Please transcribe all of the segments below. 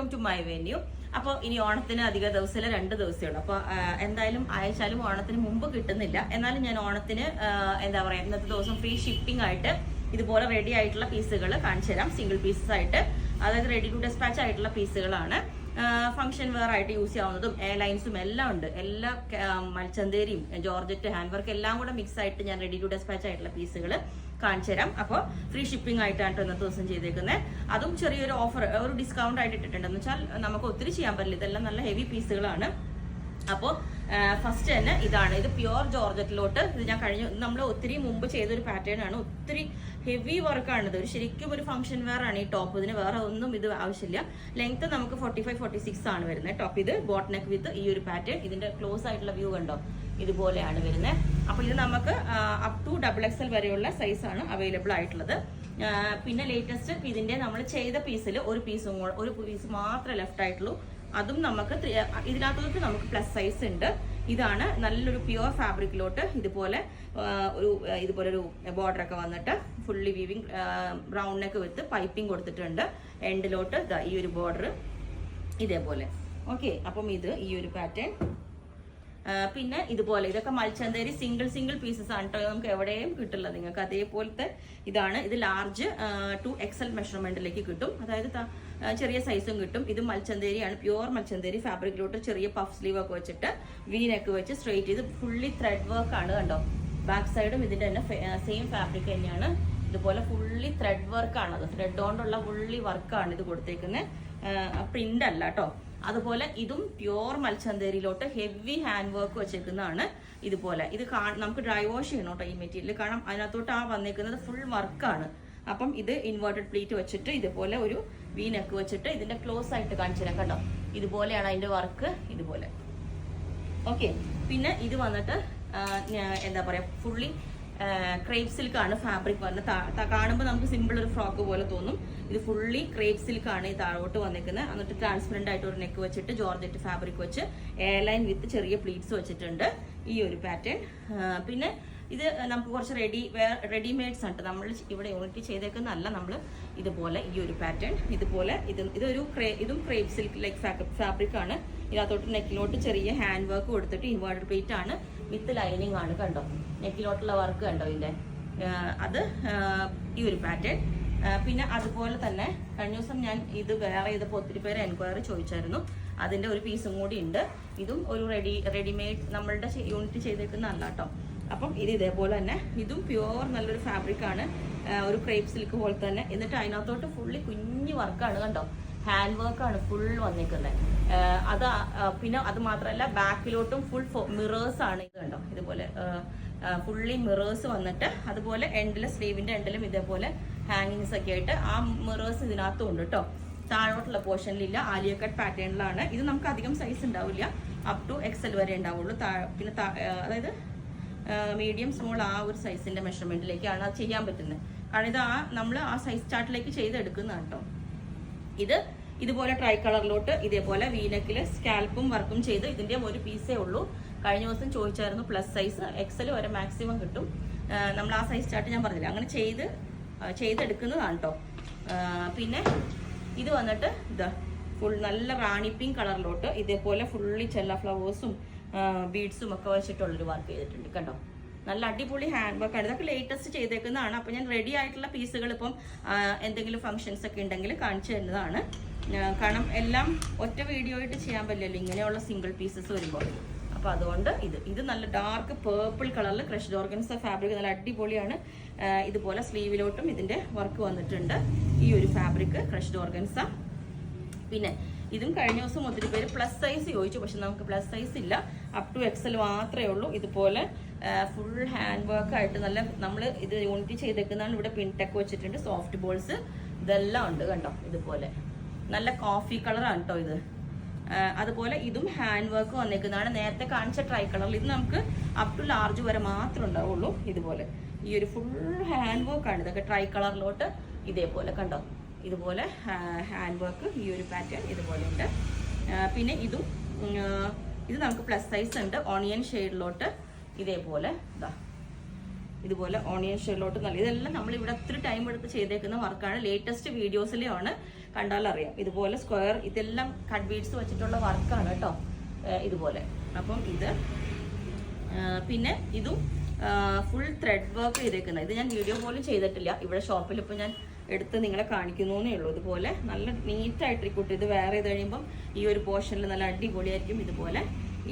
Welcome to my venue. അപ്പോൾ ഇനി ഓണത്തിന് അധിക ദിവസമില്ല, 2 ദിവസമേ ഉള്ളൂ. അപ്പോൾ എന്തായാലും അയച്ചാലും ഓണത്തിന് മുമ്പ് കിട്ടുന്നില്ല. എന്നാലും ഞാൻ ഓണത്തിന് എന്താ പറയുക, ഇന്നത്തെ ദിവസം ഫ്രീ ഷിപ്പിംഗ് ആയിട്ട് ഇതുപോലെ റെഡി ആയിട്ടുള്ള പീസുകൾ കാണിച്ചു തരാം. സിംഗിൾ പീസസ് ആയിട്ട്, അതായത് റെഡി ടു ഡെസ്പാച്ച് ആയിട്ടുള്ള പീസുകളാണ്. ഫംഗ്ഷൻ വെയർ ആയിട്ട് യൂസ് ചെയ്യാവുന്നതും എയർലൈൻസും എല്ലാം ഉണ്ട്. എല്ലാ മൽച്ചന്തേരിയും ജോർജറ്റ് ഹാൻഡ് വർക്ക് എല്ലാം കൂടെ മിക്സ് ആയിട്ട് ഞാൻ റെഡി ടു ഡെസ്പാച്ച് ആയിട്ടുള്ള പീസുകൾ കാണിച്ചു തരാം. അപ്പോൾ ഫ്രീ ഷിപ്പിംഗ് ആയിട്ടാണ് ഇന്നത്തെ ദിവസം ചെയ്തേക്കുന്നത്. അതും ചെറിയൊരു ഓഫർ, ഒരു ഡിസ്കൗണ്ട് ആയിട്ട് ഇട്ടിട്ടുണ്ടെന്ന് വെച്ചാൽ നമുക്ക് ഒത്തിരി ചെയ്യാൻ പറ്റില്ല. ഇതെല്ലാം നല്ല ഹെവി പീസുകളാണ്. അപ്പോൾ ഫസ്റ്റ് തന്നെ ഇതാണ്, ഇത് പ്യുവർ ജോർജറ്റിലോട്ട്. ഇത് ഞാൻ നമ്മൾ ഒത്തിരി മുമ്പ് ചെയ്തൊരു പാറ്റേൺ ആണ്. ഒത്തിരി ഹെവി വർക്കാണിത്. ശരിക്കും ഒരു ഫംഗ്ഷൻ വെയർ ആണ് ഈ ടോപ്പ്. ഇതിന് വേറെ ഒന്നും ഇത് ആവശ്യമില്ല. ലെങ്ത് നമുക്ക് 45-46 ആണ് വരുന്നത് ടോപ്പ്. ഇത് ബോട്ട് നെക്ക് വിത്ത് ഈ ഒരു പാറ്റേൺ. ഇതിന്റെ ക്ലോസ് ആയിട്ടുള്ള വ്യൂ കണ്ടോ, ഇതുപോലെയാണ് വരുന്നത്. അപ്പോൾ ഇത് നമുക്ക് അപ് ടു XXL വരെയുള്ള സൈസാണ് അവൈലബിൾ ആയിട്ടുള്ളത്. പിന്നെ ലേറ്റസ്റ്റ് ഇതിന്റെ നമ്മൾ ചെയ്ത പീസിൽ ഒരു പീസ് മാത്രമേ ലെഫ്റ്റ് ആയിട്ടുള്ളൂ. അതും നമുക്ക് ഇതിനകത്തോട്ട് നമുക്ക് പ്ലസ് സൈസ് ഉണ്ട്. ഇതാണ് നല്ലൊരു പ്യുവർ ഫാബ്രിക്കിലോട്ട് ഇതുപോലെ ഒരു ബോർഡർ ഒക്കെ വന്നിട്ട് ഫുള്ളി വീവിങ് റൗണ്ട് നെക്ക് വിത്ത് പൈപ്പിംഗ് കൊടുത്തിട്ടുണ്ട്. എൻഡിലോട്ട് ഈ ഒരു ബോർഡർ ഇതേപോലെ. ഓക്കെ, അപ്പം ഇത് ഈ ഒരു പാറ്റേൺ. പിന്നെ ഇതുപോലെ ഇതൊക്കെ മൽച്ചന്തേരി സിംഗിൾ പീസസ് ആണ് കേട്ടോ. നമുക്ക് എവിടെയും കിട്ടില്ല നിങ്ങൾക്ക്. അതേപോലത്തെ ഇതാണ്. ഇത് ലാർജ് ടു XL മെഷർമെന്റിലേക്ക് കിട്ടും. അതായത് ചെറിയ സൈസും കിട്ടും. ഇത് മൽച്ചന്തേരിയാണ്, പ്യുവർ മൽച്ചന്തേരി ഫാബ്രിക്കിലോട്ട് ചെറിയ പഫ് സ്ലീവ് ഒക്കെ വെച്ചിട്ട് വി നെക്ക് വെച്ച് സ്ട്രെയിറ്റ് ചെയ്ത് ഫുള്ളി ത്രെഡ് വർക്ക് ആണ് കണ്ടോ. ബാക്ക് സൈഡും ഇതിന്റെ തന്നെ സെയിം ഫാബ്രിക് തന്നെയാണ്. ഇതുപോലെ ഫുള്ളി ത്രെഡ് വർക്കാണ്. അത് ത്രെഡ് കൊണ്ടുള്ള ഫുള്ളി വർക്കാണ് ഇത് കൊടുത്തേക്കുന്നത്, പ്രിന്റ് അല്ല കേട്ടോ. അതുപോലെ ഇതും പ്യുവർ മൽച്ചന്തേരിയിലോട്ട് ഹെവി ഹാൻഡ് വർക്ക് വെച്ചേക്കുന്നതാണ്. ഇതുപോലെ ഇത് നമുക്ക് ഡ്രൈ വാഷ് ചെയ്യണം കേട്ടോ ഈ മെറ്റീരിയൽ. കാരണം അതിനകത്തോട്ട് വന്നേക്കുന്നത് ഫുൾ വർക്കാണ്. അപ്പം ഇത് ഇൻവേർട്ടഡ് പ്ലീറ്റ് വെച്ചിട്ട് ഇതുപോലെ ഒരു വി നെക്ക് വെച്ചിട്ട് ഇതിന്റെ ക്ലോസ് ആയിട്ട് കാണിച്ചു തരാം കണ്ടോ. ഇതുപോലെയാണ് അതിന്റെ വർക്ക്, ഇതുപോലെ. ഓക്കെ, പിന്നെ ഇത് വന്നിട്ട് എന്താ പറയാ, ഫുള്ളി ക്രേപ്പ് സിൽക്കാണ് ഫാബ്രിക് വരുന്നത്. കാണുമ്പോൾ നമുക്ക് സിമ്പിൾ ഒരു ഫ്രോക്ക് പോലെ തോന്നും. ഇത് ഫുള്ളി ക്രേപ്പ് സിൽക്കാണ് ഈ താഴോട്ട് വന്നിരിക്കുന്നത്. എന്നിട്ട് ട്രാൻസ്പെറന്റ് ആയിട്ട് ഒരു നെക്ക് വെച്ചിട്ട് ജോർജറ്റ് ഫാബ്രിക് വെച്ച് എയർലൈൻ വിത്ത് ചെറിയ പ്ലീറ്റ്സ് വെച്ചിട്ടുണ്ട് ഈ ഒരു പാറ്റേൺ. പിന്നെ ഇത് നമുക്ക് കുറച്ച് റെഡിമെയ്ഡ്സ് ഉണ്ട്. നമ്മൾ ഇവിടെ യൂണിറ്റ് ചെയ്തേക്കുന്നതല്ല. നമ്മൾ ഇതുപോലെ ഈ ഒരു പാറ്റേൺ ഇതുപോലെ ഇതും ക്രേപ്പ് സിൽക്ക് ലൈക്ക് ഫാബ്രിക് ആണ്. ഇതിനകത്തോട്ട് നെക്കിലോട്ട് ചെറിയ ഹാൻഡ് വർക്ക് കൊടുത്തിട്ട് ഇൻവേർട്ടഡ് പ്ലേറ്റ് ആണ് വിത്ത് ലൈനിങ് ആണ് കണ്ടോ. നെക്കിലോട്ടുള്ള വർക്ക് കണ്ടോ ഇതിന്റെ. അത് ഈ ഒരു പാറ്റേൺ. പിന്നെ അതുപോലെ തന്നെ കഴിഞ്ഞ ദിവസം ഞാൻ ഇത് വേറെ ചെയ്തപ്പോൾ ഒത്തിരി പേര് എൻക്വയറി ചോദിച്ചായിരുന്നു. അതിന്റെ ഒരു പീസും കൂടി ഉണ്ട്. ഇതും ഒരു റെഡിമെയ്ഡ് നമ്മളുടെ യൂണിറ്റ് ചെയ്തേക്കുന്നതല്ല കേട്ടോ. അപ്പം ഇത് ഇതേപോലെ തന്നെ ഇതും പ്യുവർ നല്ലൊരു ഫാബ്രിക് ആണ്, ഒരു ക്രേപ്പ് സിൽക്ക് പോലെ തന്നെ. എന്നിട്ട് അതിനകത്തോട്ട് ഫുള്ളി കുഞ്ഞു വർക്കാണ് കണ്ടോ, ഹാൻഡ് വർക്കാണ് ഫുൾ വന്നിരിക്കുന്നത്. പിന്നെ അത് മാത്രമല്ല ബാക്കിലോട്ടും ഫുൾ മിറേഴ്സ് ആണ്. ഇത് കണ്ടോ, ഇതുപോലെ ഫുള്ളി മിറേഴ്സ് വന്നിട്ട് അതുപോലെ സ്ലീവിന്റെ എൻഡിലും ഇതേപോലെ ഹാങ്ങിങ്സ് ഒക്കെ ആയിട്ട് ആ മിറേഴ്സ് ഇതിനകത്തും ഉണ്ട് കേട്ടോ. താഴോട്ടുള്ള പോർഷനിലില്ല, ആലിയ കട്ട് പാറ്റേണിലാണ്. ഇത് നമുക്ക് അധികം സൈസ് ഉണ്ടാവില്ല, അപ് ടു XL വരെ ഉണ്ടാവുള്ളൂ. പിന്നെ അതായത് മീഡിയം സ്മോൾ ആ ഒരു സൈസിന്റെ മെഷർമെന്റിലേക്കാണ് അത് ചെയ്യാൻ പറ്റുന്നത്. കാരണം ഇത് നമ്മൾ ആ സൈസ് ചാർട്ടിലേക്ക് ചെയ്തെടുക്കുന്നതാണ് കേട്ടോ. ഇത് ഇതുപോലെ ട്രൈ കളറിലോട്ട് ഇതേപോലെ വീനക്കില് സ്കാൽപ്പും വർക്കും ചെയ്ത് ഇതിന്റെ ഒരു പീസേ ഉള്ളൂ. കഴിഞ്ഞ ദിവസം ചോദിച്ചായിരുന്നു പ്ലസ് സൈസ് XL വരെ മാക്സിമം കിട്ടും. നമ്മൾ ആ സൈസ് ചാർട്ട് ഞാൻ പറഞ്ഞില്ല, അങ്ങനെ ചെയ്തെടുക്കുന്നതാണ് കേട്ടോ. പിന്നെ ഇത് വന്നിട്ട് ഇതാ ഫുൾ നല്ല റാണി പിങ്ക് കളറിലോട്ട് ഇതേപോലെ ഫുള്ളി ചെല്ല ഫ്ലവേഴ്സും ബീഡ്സും ഒക്കെ വെച്ചിട്ടുള്ളൊരു വർക്ക് ചെയ്തിട്ടുണ്ട് കണ്ടോ. നല്ല അടിപൊളി ഹാൻഡ് വർക്കാണ്. ഇതൊക്കെ ലേറ്റസ്റ്റ് ചെയ്തേക്കുന്നതാണ്. അപ്പം ഞാൻ റെഡി ആയിട്ടുള്ള പീസുകൾ ഇപ്പം എന്തെങ്കിലും ഫംഗ്ഷൻസ് ഒക്കെ ഉണ്ടെങ്കിൽ കാണിച്ചു തരുന്നതാണ്. കാരണം എല്ലാം ഒറ്റ വീഡിയോ ആയിട്ട് ചെയ്യാൻ പറ്റില്ലല്ലോ ഇങ്ങനെയുള്ള സിംഗിൾ പീസസ് വരുമ്പോൾ. അപ്പോൾ അതുകൊണ്ട് ഇത് നല്ല ഡാർക്ക് പേർപ്പിൾ കളറിൽ ക്രഷ്ഡ് ഓർഗൻസ ഫാബ്രിക് നല്ല അടിപൊളിയാണ്. ഇതുപോലെ സ്ലീവിലോട്ടും ഇതിന്റെ വർക്ക് വന്നിട്ടുണ്ട്. ഈ ഒരു ഫാബ്രിക് ക്രഷ്ഡ് ഓർഗൻസ. പിന്നെ ഇതും കഴിഞ്ഞ ദിവസം ഒത്തിരി പേര് പ്ലസ് സൈസ് ചോദിച്ചു, പക്ഷെ നമുക്ക് പ്ലസ് സൈസ് ഇല്ല, അപ് ടു XL മാത്രമേ ഉള്ളൂ. ഇതുപോലെ ഫുൾ ഹാൻഡ് വർക്ക് ആയിട്ട് നമ്മൾ ഇത് യൂണിറ്റ് ചെയ്തേക്കുന്നതാണ്. ഇവിടെ പിൻടെക്ക് വെച്ചിട്ടുണ്ട്, സോഫ്റ്റ് ബോൾസ് ഇതെല്ലാം ഉണ്ട് കണ്ടോ. ഇതുപോലെ നല്ല കോഫി കളറാണ് കേട്ടോ ഇത്. അതുപോലെ ഇതും ഹാൻഡ് വർക്ക് വന്നേക്കുന്നതാണ്. നേരത്തെ കാണിച്ച ട്രൈ കളറിൽ ഇത് നമുക്ക് അപ് ടു ലാർജ് വരെ മാത്രമേ ഉണ്ടാവുള്ളൂ. ഇതുപോലെ ഈ ഒരു ഫുൾ ഹാൻഡ് വർക്കാണ്. ഇതൊക്കെ ട്രൈ കളറിലോട്ട് ഇതേപോലെ കണ്ടോ, ഇതുപോലെ ഹാൻഡ് വർക്ക് ഈ ഒരു പാറ്റേൺ ഇതുപോലെ ഉണ്ട്. പിന്നെ ഇത് നമുക്ക് പ്ലസ് സൈസ് ഉണ്ട്, ഓണിയൻ ഷെയ്ഡിലോട്ട് ഇതേപോലെ ഇതാ ഇതുപോലെ ഓണിയൻ ഷെല്ലോട്ട് നല്ല ഇതെല്ലാം നമ്മൾ ഇവിടെ ഒത്തിരി ടൈം എടുത്ത് ചെയ്തേക്കുന്ന വർക്കാണ്. ലേറ്റസ്റ്റ് വീഡിയോസിലെയാണ്, കണ്ടാലറിയാം. ഇതുപോലെ സ്ക്വയർ ഇതെല്ലാം കട്ട് ബീഡ്സ് വെച്ചിട്ടുള്ള വർക്കാണ് കേട്ടോ, ഇതുപോലെ. അപ്പം ഇത് പിന്നെ ഇതും ഫുൾ ത്രെഡ് വർക്ക് ചെയ്തേക്കുന്നത്. ഇത് ഞാൻ വീഡിയോ പോലും ചെയ്തിട്ടില്ല. ഇവിടെ ഷോപ്പിൽ ഇപ്പോൾ ഞാൻ എടുത്ത് നിങ്ങളെ കാണിക്കുന്നേ ഉള്ളൂ. ഇതുപോലെ നല്ല നീറ്റായിട്ടിരിക്കട്ടെ. ഇത് വേറെ ചെയ്ത് കഴിയുമ്പം ഈ ഒരു പോർഷനിൽ നല്ല അടിപൊളിയായിരിക്കും. ഇതുപോലെ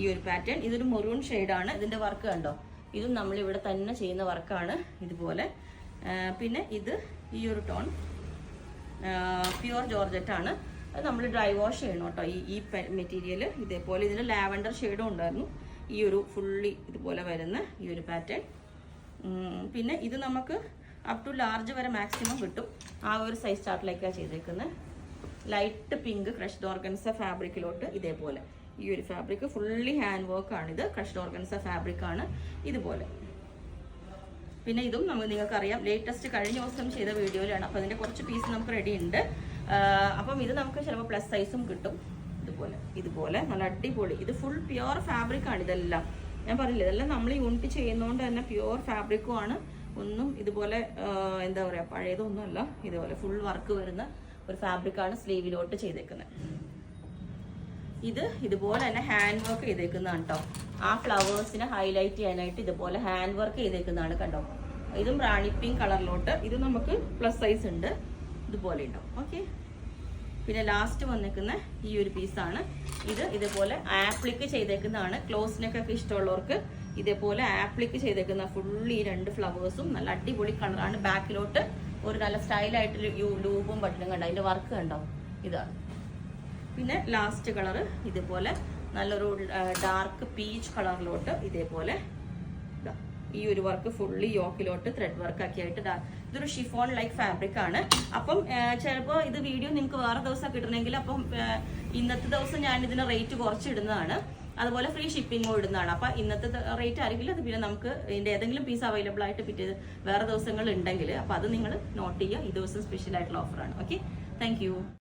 ഈ ഒരു പാറ്റേൺ, ഇതൊരു മെറൂൺ ഷെയ്ഡാണ്. ഇതിൻ്റെ വർക്ക് കണ്ടോ, ഇതും നമ്മളിവിടെ തന്നെ ചെയ്യുന്ന വർക്കാണ്. ഇതുപോലെ പിന്നെ ഇത് ഈ ഒരു ടോൺ പ്യുവർ ജോർജറ്റാണ്. അത് നമ്മൾ ഡ്രൈ വാഷ് ചെയ്യണം കേട്ടോ. ഈ മെറ്റീരിയൽ ഇതേപോലെ ഇതിന് ലാവൻഡർ ഷെയ്ഡും ഉണ്ടായിരുന്നു. ഈ ഒരു ഫുള്ളി ഇതുപോലെ വരുന്ന ഈ ഒരു പാറ്റേൺ. പിന്നെ ഇത് നമുക്ക് അപ് ടു ലാർജ് വരെ മാക്സിമം കിട്ടും. ആ ഒരു സൈസ് ചാർട്ടിലേക്കാണ് ചെയ്തേക്കുന്നത്. ലൈറ്റ് പിങ്ക് ക്രഷ്ഡ് ഓർഗൻസ ഫാബ്രിക്കിലോട്ട് ഇതേപോലെ ഈ ഒരു ഫാബ്രിക് ഫുള്ളി ഹാൻഡ് വർക്കാണിത്. ക്രഷ്ഡ് ഓർഗൻസ ഫാബ്രിക്കാണ് ഇതുപോലെ. പിന്നെ ഇതും നിങ്ങൾക്കറിയാം, ലേറ്റസ്റ്റ് കഴിഞ്ഞ ദിവസം ചെയ്ത വീഡിയോയിലാണ്. അപ്പോൾ അതിൻ്റെ കുറച്ച് പീസ് നമുക്ക് റെഡി ഉണ്ട്. അപ്പം ഇത് നമുക്ക് ചിലപ്പോൾ പ്ലസ് സൈസും കിട്ടും. ഇതുപോലെ നല്ല അടിപൊളി. ഇത് ഫുൾ പ്യുവർ ഫാബ്രിക്കാണ് ഇതെല്ലാം. ഞാൻ പറഞ്ഞില്ല, ഇതെല്ലാം നമ്മൾ യൂണിറ്റ് ചെയ്യുന്നതുകൊണ്ട് തന്നെ പ്യുവർ ഫാബ്രിക്കും ആണ്. ഒന്നും ഇതുപോലെ എന്താ പറയുക പഴയതൊന്നും അല്ല. ഇതുപോലെ ഫുൾ വർക്ക് വരുന്ന ഒരു ഫാബ്രിക്കാണ് സ്ലീവിലോട്ട് ചെയ്തേക്കുന്നത്. ഇത് ഇതുപോലെ തന്നെ ഹാൻഡ് വർക്ക് ചെയ്തേക്കുന്നതാണ് കേട്ടോ. ആ ഫ്ലവേഴ്സിനെ ഹൈലൈറ്റ് ചെയ്യാനായിട്ട് ഇതുപോലെ ഹാൻഡ് വർക്ക് ചെയ്തേക്കുന്നതാണ് കണ്ടോ. ഇതും റാണി പിങ്ക് കളറിലോട്ട്. ഇത് നമുക്ക് പ്ലസ് സൈസ് ഉണ്ട്, ഇതുപോലെ ഉണ്ടാവും. ഓക്കെ. പിന്നെ ലാസ്റ്റ് വന്നേക്കുന്ന ഈ ഒരു പീസാണ്. ഇത് ഇതുപോലെ ആപ്ലിക്ക് ചെയ്തേക്കുന്നതാണ്. ക്ലോസിനൊക്കെ ഇഷ്ടമുള്ളവർക്ക് ഇതേപോലെ ആപ്ലിക്ക് ചെയ്തേക്കുന്ന ഫുള്ളി ഈ 2 ഫ്ലവേഴ്സും നല്ല അടിപൊളി കളറാണ്. ബാക്കിലോട്ട് ഒരു നല്ല സ്റ്റൈലായിട്ട് ലൂപ്പും ബട്ടണും കണ്ടോ, അതിൻ്റെ വർക്ക് കണ്ടോ, ഇതാണ്. പിന്നെ ലാസ്റ്റ് കളറ് ഇതുപോലെ നല്ലൊരു ഡാർക്ക് പീച്ച് കളറിലോട്ട് ഇതേപോലെ ഈ ഒരു വർക്ക് ഫുള്ളി യോക്കിലോട്ട് ത്രെഡ് വർക്ക് ഒക്കെ ആയിട്ട് ഇതൊരു ഷിഫോൺ ലൈക്ക് ഫാബ്രിക് ആണ്. അപ്പം ചിലപ്പോൾ ഇത് വീഡിയോ നിങ്ങൾക്ക് വേറെ ദിവസം കിട്ടണമെങ്കിൽ അപ്പം ഇന്നത്തെ ദിവസം ഞാൻ ഇതിന് റേറ്റ് കുറച്ചിടുന്നതാണ്. അതുപോലെ ഫ്രീ ഷിപ്പിംഗും ഇടുന്നതാണ്. അപ്പം ഇന്നത്തെ റേറ്റ് ആയിരിക്കില്ല. അത് പിന്നെ നമുക്ക് ഇതിൻ്റെ ഏതെങ്കിലും പീസ് അവൈലബിൾ ആയിട്ട് പിറ്റേ വേറെ ദിവസങ്ങൾ ഉണ്ടെങ്കിൽ അപ്പം അത് നിങ്ങൾ നോട്ട് ചെയ്യുക. ഈ ദിവസം സ്പെഷ്യൽ ആയിട്ടുള്ള ഓഫറാണ്. Okay, thank you.